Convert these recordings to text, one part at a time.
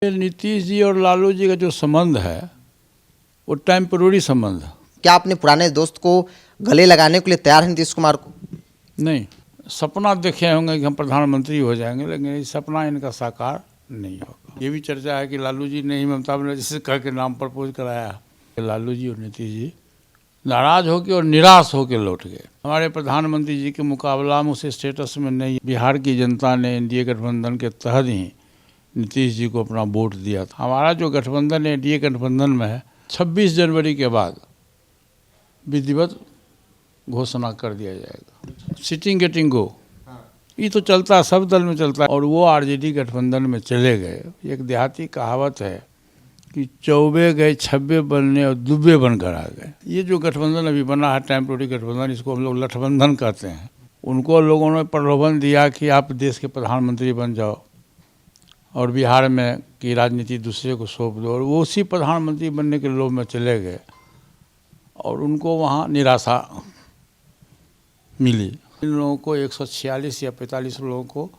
नीतीश जी और लालू जी का जो संबंध है वो टेम्पररी संबंध है। क्या अपने पुराने दोस्त को गले लगाने के लिए तैयार हैं नीतीश कुमार को? नहीं, सपना देखे होंगे कि हम प्रधानमंत्री हो जाएंगे, लेकिन ये सपना इनका साकार नहीं होगा। ये भी चर्चा है कि लालू जी ने ही ममता बनर्जी कह के नाम प्रपोज कराया। लालू जी और नीतीश जी नाराज होकर और निराश होकर लौट गए। हमारे प्रधानमंत्री जी के मुकाबला में उस स्टेटस में नहीं। बिहार की जनता ने एनडीए गठबंधन के तहत ही नीतीश जी को अपना वोट दिया था। हमारा जो गठबंधन है एनडीए गठबंधन में है, 26 जनवरी के बाद विधिवत घोषणा कर दिया जाएगा। सिटिंग गेटिंग गो ये तो चलता है, सब दल में चलता है। और वो आरजेडी गठबंधन में चले गए। एक देहाती कहावत है कि चौबे गए छब्बे बनने और दुब्बे बनकर आ गए। ये जो गठबंधन अभी बना है टेम्पोररी गठबंधन, इसको हम लोग लठबंधन कहते हैं। उनको लोगों ने प्रलोभन दिया कि आप देश के प्रधानमंत्री बन जाओ और बिहार में की राजनीति दूसरे को सौंप दो, और वो उसी प्रधानमंत्री बनने के लोभ में चले गए और उनको वहाँ निराशा मिली। इन लोगों को 146 या 45 लोगों को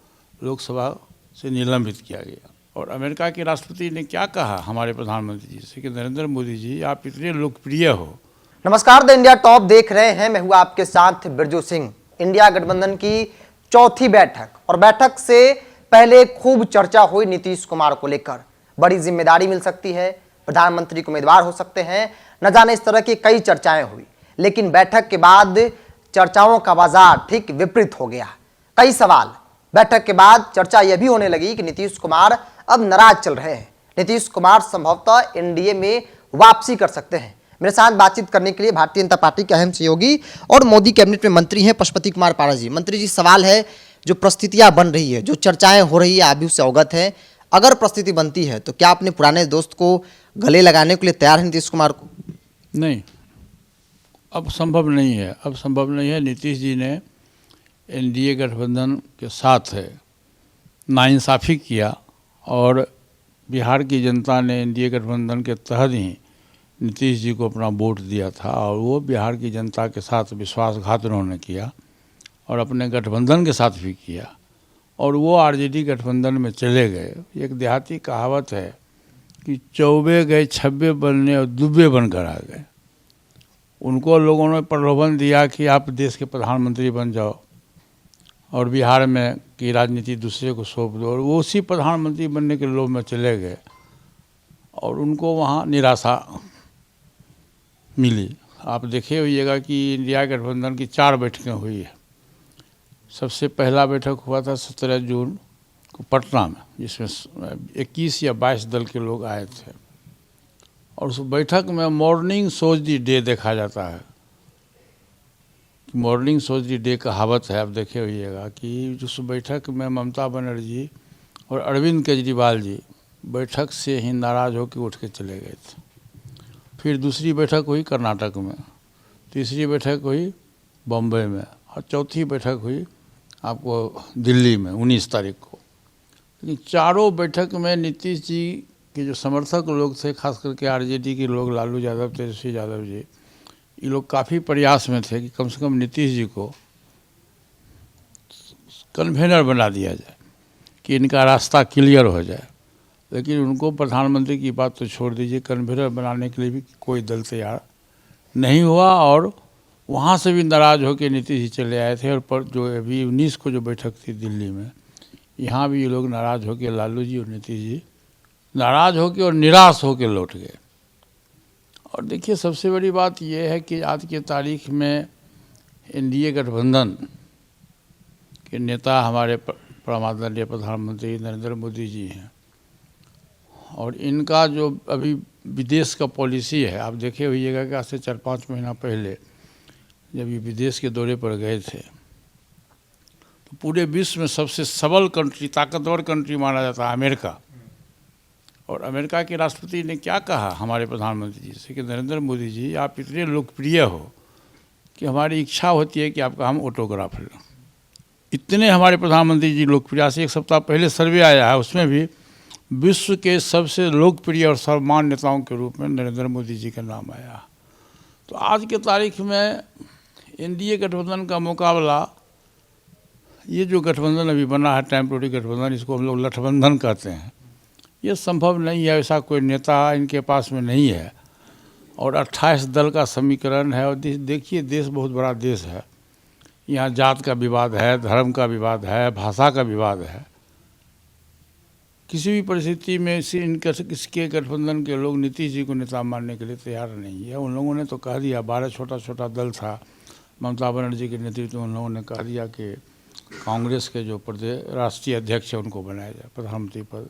लोकसभा से निलंबित किया गया। और अमेरिका के राष्ट्रपति ने क्या कहा हमारे प्रधानमंत्री जी से कि नरेंद्र मोदी जी आप इतने लोकप्रिय हो। नमस्कार, द इंडिया टॉप देख रहे हैं। मैं हूं आपके साथ बिरजू सिंह। इंडिया गठबंधन की चौथी बैठक, और बैठक से पहले खूब चर्चा हुई नीतीश कुमार को लेकर। बड़ी जिम्मेदारी मिल सकती है, प्रधानमंत्री के उम्मीदवार हो सकते हैं, न जाने इस तरह की कई चर्चाएं हुई। लेकिन बैठक के बाद चर्चाओं का बाजार ठीक विपरीत हो गया। कई सवाल। बैठक के बाद चर्चा यह भी होने लगी कि नीतीश कुमार अब नाराज चल रहे हैं। नीतीश कुमार संभवतः एनडीए में वापसी कर सकते हैं। मेरे साथ बातचीत करने के लिए भारतीय जनता पार्टी के अहम सहयोगी और मोदी कैबिनेट में मंत्री हैं पशुपति कुमार पारस जी। मंत्री जी, सवाल है, जो परिस्थितियां बन रही है, जो चर्चाएं हो रही है, आप भी उससे अवगत हैं। अगर परिस्थिति बनती है तो क्या अपने पुराने दोस्त को गले लगाने के लिए तैयार हैं नीतीश कुमार को? नहीं, अब संभव नहीं है। अब संभव नहीं है। नीतीश जी ने एनडीए गठबंधन के साथ है नाइंसाफ़ी किया और बिहार की जनता ने एनडीए गठबंधन के तहत ही नीतीश जी को अपना वोट दिया था, और वो बिहार की जनता के साथ विश्वासघात उन्होंने किया और अपने गठबंधन के साथ भी किया, और वो आरजेडी गठबंधन में चले गए। एक देहाती कहावत है कि चौबे गए छब्बे बनने और दुब्बे बनकर आ गए। उनको लोगों ने प्रलोभन दिया कि आप देश के प्रधानमंत्री बन जाओ और बिहार में की राजनीति दूसरे को सौंप दो, और वो उसी प्रधानमंत्री बनने के लोभ में चले गए और उनको वहाँ निराशा मिली। आप देखे होइएगा कि इंडिया गठबंधन की 4 बैठकें हुई है। सबसे पहला बैठक हुआ था 17 जून को पटना में, जिसमें 21 या 22 दल के लोग आए थे, और उस बैठक में मॉर्निंग सोज दी डे देखा जाता है। मॉर्निंग सोज दी डे कहावत है, आप देखे होइएगा कि उस बैठक में ममता बनर्जी और अरविंद केजरीवाल जी बैठक से ही नाराज होकर उठ के चले गए थे। फिर दूसरी बैठक हुई कर्नाटक में, तीसरी बैठक हुई बम्बई में, और चौथी बैठक हुई आपको दिल्ली में 19 तारीख को। लेकिन चारों बैठक में नीतीश जी के जो समर्थक लोग थे, खास करके आरजेडी के लोग, लालू यादव, तेजस्वी यादव जी, ये लोग काफ़ी प्रयास में थे कि कम से कम नीतीश जी को कन्वेनर बना दिया जाए कि इनका रास्ता क्लियर हो जाए। लेकिन उनको प्रधानमंत्री की बात तो छोड़ दीजिए, कन्वेनर बनाने के लिए भी कोई दल तैयार नहीं हुआ, और वहाँ से भी नाराज होकर नीतीश जी चले आए थे। और पर जो अभी 19 को जो बैठक थी दिल्ली में, यहाँ भी ये लोग नाराज होकर, लालू जी और नीतीश जी नाराज होकर और निराश होकर लौट गए। और देखिए, सबसे बड़ी बात यह है कि आज के तारीख में एनडीए गठबंधन के नेता हमारे परमादरणीय प्रधानमंत्री नरेंद्र मोदी जी हैं, और इनका जो अभी विदेश का पॉलिसी है, आप देखे होइएगा कि आज से 4-5 महीना पहले जब ये विदेश के दौरे पर गए थे तो पूरे विश्व में सबसे सबल कंट्री, ताकतवर कंट्री माना जाता है अमेरिका। और अमेरिका के राष्ट्रपति ने क्या कहा हमारे प्रधानमंत्री जी से कि नरेंद्र मोदी जी आप इतने लोकप्रिय हो कि हमारी इच्छा होती है कि आपका हम ऑटोग्राफ लें। इतने हमारे प्रधानमंत्री जी लोकप्रिय से 1 सप्ताह पहले सर्वे आया है, उसमें भी विश्व के सबसे लोकप्रिय और सर्वमान्य नेताओं के रूप में नरेंद्र मोदी जी का नाम आया। तो आज के तारीख में एनडीए गठबंधन का मुकाबला, ये जो गठबंधन अभी बना है टेम्पोररी गठबंधन, इसको हम लोग लठबंधन कहते हैं, ये संभव नहीं है, ऐसा कोई नेता इनके पास में नहीं है। और 28 दल का समीकरण है। और देखिए, देश बहुत बड़ा देश है, यहाँ जात का विवाद है, धर्म का विवाद है, भाषा का विवाद है। किसी भी परिस्थिति में इसके गठबंधन के लोग नीतीश जी को नेता मानने के लिए तैयार नहीं है। उन लोगों ने तो कह दिया, 12 छोटा छोटा दल था, ममता बनर्जी के नेतृत्व में उन लोगों ने कह दिया कि कांग्रेस के जो प्रदेश राष्ट्रीय अध्यक्ष है उनको बनाया जाए प्रधानमंत्री पद।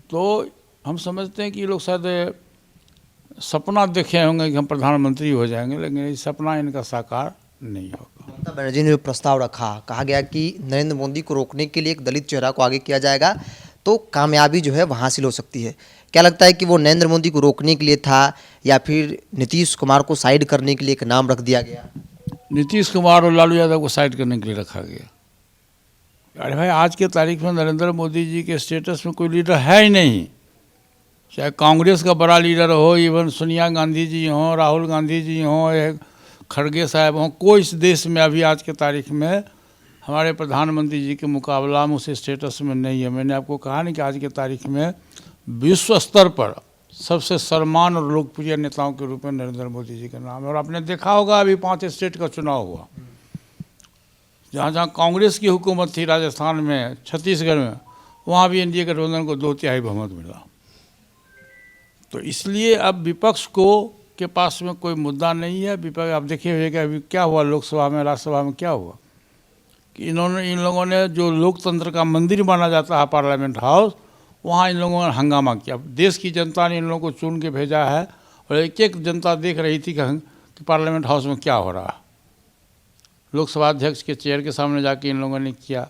तो हम समझते हैं कि ये लोग शायद सपना देखे होंगे कि हम प्रधानमंत्री हो जाएंगे, लेकिन ये सपना इनका साकार नहीं होगा। ममता बनर्जी ने जो प्रस्ताव रखा, कहा गया कि नरेंद्र मोदी को रोकने के लिए एक दलित चेहरा को आगे किया जाएगा तो कामयाबी जो है वहाँ हासिल हो सकती है। क्या लगता है कि वो नरेंद्र मोदी को रोकने के लिए था या फिर नीतीश कुमार को साइड करने के लिए एक नाम रख दिया गया? नीतीश कुमार और लालू यादव को साइड करने के लिए रखा गया। अरे भाई, आज के तारीख में नरेंद्र मोदी जी के स्टेटस में कोई लीडर है ही नहीं। चाहे कांग्रेस का बड़ा लीडर हो, इवन सोनिया गांधी जी हों, राहुल गांधी जी हों, खड़गे साहब हों, कोई इस देश में अभी आज के तारीख में हमारे प्रधानमंत्री जी के मुकाबला में उस स्टेटस में नहीं है। मैंने आपको कहा नहीं कि आज के तारीख में विश्व स्तर पर सबसे सम्मान और लोकप्रिय नेताओं के रूप में नरेंद्र मोदी जी का नाम है। और आपने देखा होगा, अभी 5 स्टेट का चुनाव हुआ, जहाँ जहाँ कांग्रेस की हुकूमत थी, राजस्थान में, छत्तीसगढ़ में, वहाँ भी एनडीए गठबंधन को 2/3 बहुमत मिला। तो इसलिए अब विपक्ष के पास में कोई मुद्दा नहीं है। विपक्ष, आप देखिए हुए कि अभी क्या हुआ लोकसभा में, राज्यसभा में क्या हुआ कि इन लोगों ने जो लोकतंत्र का मंदिर माना जाता है पार्लियामेंट हाउस, वहाँ इन लोगों ने हंगामा किया। देश की जनता ने इन लोगों को चुन के भेजा है और एक एक जनता देख रही थी कि पार्लियामेंट हाउस में क्या हो रहा है। लोकसभा अध्यक्ष के चेयर के सामने जाके इन लोगों ने किया।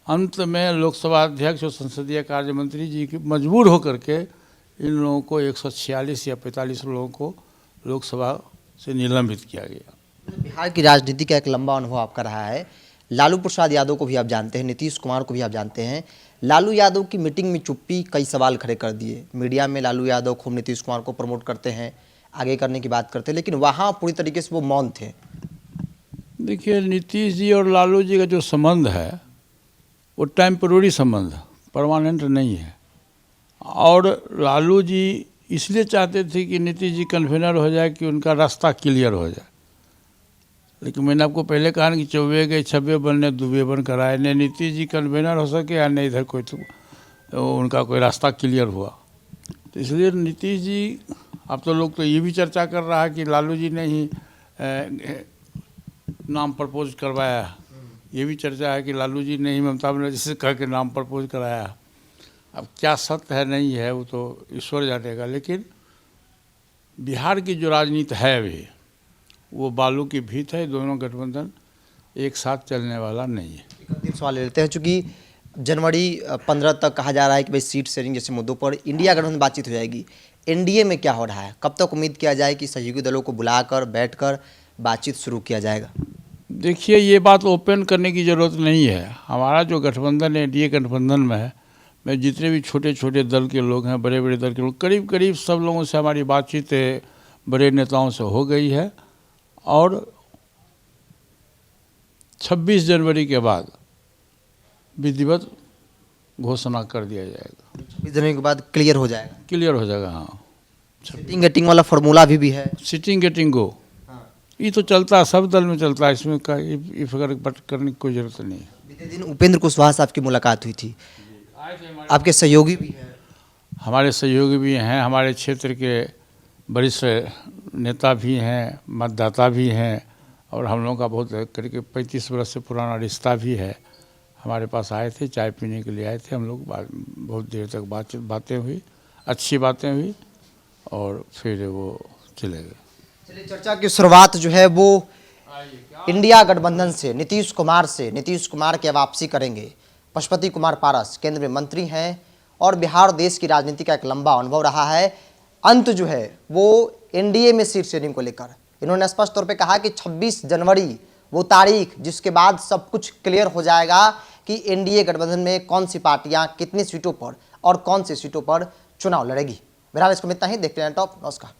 अंत में लोकसभा अध्यक्ष और संसदीय कार्य मंत्री जी मजबूर होकर के इन लोगों को 146 या 45 लोगों को लोकसभा से निलंबित किया गया। बिहार की राजनीति का एक लंबा अनुभव आपका रहा है। लालू प्रसाद यादव को भी आप जानते हैं, नीतीश कुमार को भी आप जानते हैं। लालू यादव की मीटिंग में चुप्पी कई सवाल खड़े कर दिए। मीडिया में लालू यादव खूब नीतीश कुमार को प्रमोट करते हैं, आगे करने की बात करते हैं, लेकिन वहाँ पूरी तरीके से वो मौन थे। देखिए, नीतीश जी और लालू जी का जो संबंध है वो टेम्पररी संबंध है, परमानेंट नहीं है। और लालू जी इसलिए चाहते थे कि नीतीश जी कन्वीनर हो जाए कि उनका रास्ता क्लियर हो जाए। लेकिन मैंने आपको पहले कहा कि 24 गए 26 बनने 2 बन कराए, न नीतीश जी कन्वीनर हो सके या नहीं इधर कोई तो उनका कोई रास्ता क्लियर हुआ। तो इसलिए नीतीश जी, अब तो लोग तो ये भी चर्चा कर रहा है कि लालू जी ने ही नाम प्रपोज करवाया। ये भी चर्चा है कि लालू जी ने ही ममता बनर्जी से कह के नाम प्रपोज कराया। अब क्या सत्य है नहीं है वो तो ईश्वर जानेगा, लेकिन बिहार की जो राजनीति है अभी वो बालू की भीत है। दोनों गठबंधन एक साथ चलने वाला नहीं है। अंतिम सवाल लेते हैं, चूँकि जनवरी 15 तक कहा जा रहा है कि भाई सीट शेयरिंग जैसे मुद्दों पर इंडिया गठबंधन बातचीत हो जाएगी। एनडीए में क्या हो रहा है, कब तक उम्मीद किया जाए कि सहयोगी दलों को बुलाकर बैठकर बातचीत शुरू किया जाएगा? देखिए, ये बात ओपन करने की ज़रूरत नहीं है। हमारा जो गठबंधन है, एनडीए गठबंधन में है, मैं जितने भी छोटे छोटे दल के लोग हैं, बड़े बड़े दल के लोग, करीब करीब सब लोगों से हमारी बातचीत बड़े नेताओं से हो गई है। और 26 जनवरी के बाद विधिवत घोषणा कर दिया जाएगा। 26 जनवरी के बाद क्लियर हो जाएगा? क्लियर हो जाएगा, हाँ। सिटिंग गेटिंग वाला फॉर्मूला भी है? सिटिंग गेटिंग गो, ये तो चलता है, सब दल में चलता है, इसमें फिक्र करने की कोई ज़रूरत नहीं है। बीते दिन उपेंद्र कुशवाहा साहब की मुलाकात हुई थी, आपके सहयोगी भी हैं? हमारे सहयोगी भी हैं, हमारे क्षेत्र के वरिष्ठ नेता भी हैं, मतदाता भी हैं, और हम लोगों का बहुत करीब 35 वर्ष से पुराना रिश्ता भी है। हमारे पास आए थे, चाय पीने के लिए आए थे हम लोग, बहुत देर तक बातें हुई, अच्छी बातें हुई, और फिर वो चले गए। चलिए, चर्चा की शुरुआत जो है वो इंडिया गठबंधन से, नीतीश कुमार की वापसी करेंगे। पशुपति कुमार पारस केंद्रीय मंत्री हैं और बिहार देश की राजनीति का एक लंबा अनुभव रहा है। अंत जो है वो एनडीए में सीट शेयरिंग को लेकर इन्होंने स्पष्ट तौर पे कहा कि 26 जनवरी वो तारीख जिसके बाद सब कुछ क्लियर हो जाएगा कि एनडीए गठबंधन में कौन सी पार्टियां कितनी सीटों पर और कौन सी सीटों पर चुनाव लड़ेगी। बहरहाल इसको इतना ही, देखते हैं टॉप। नमस्कार।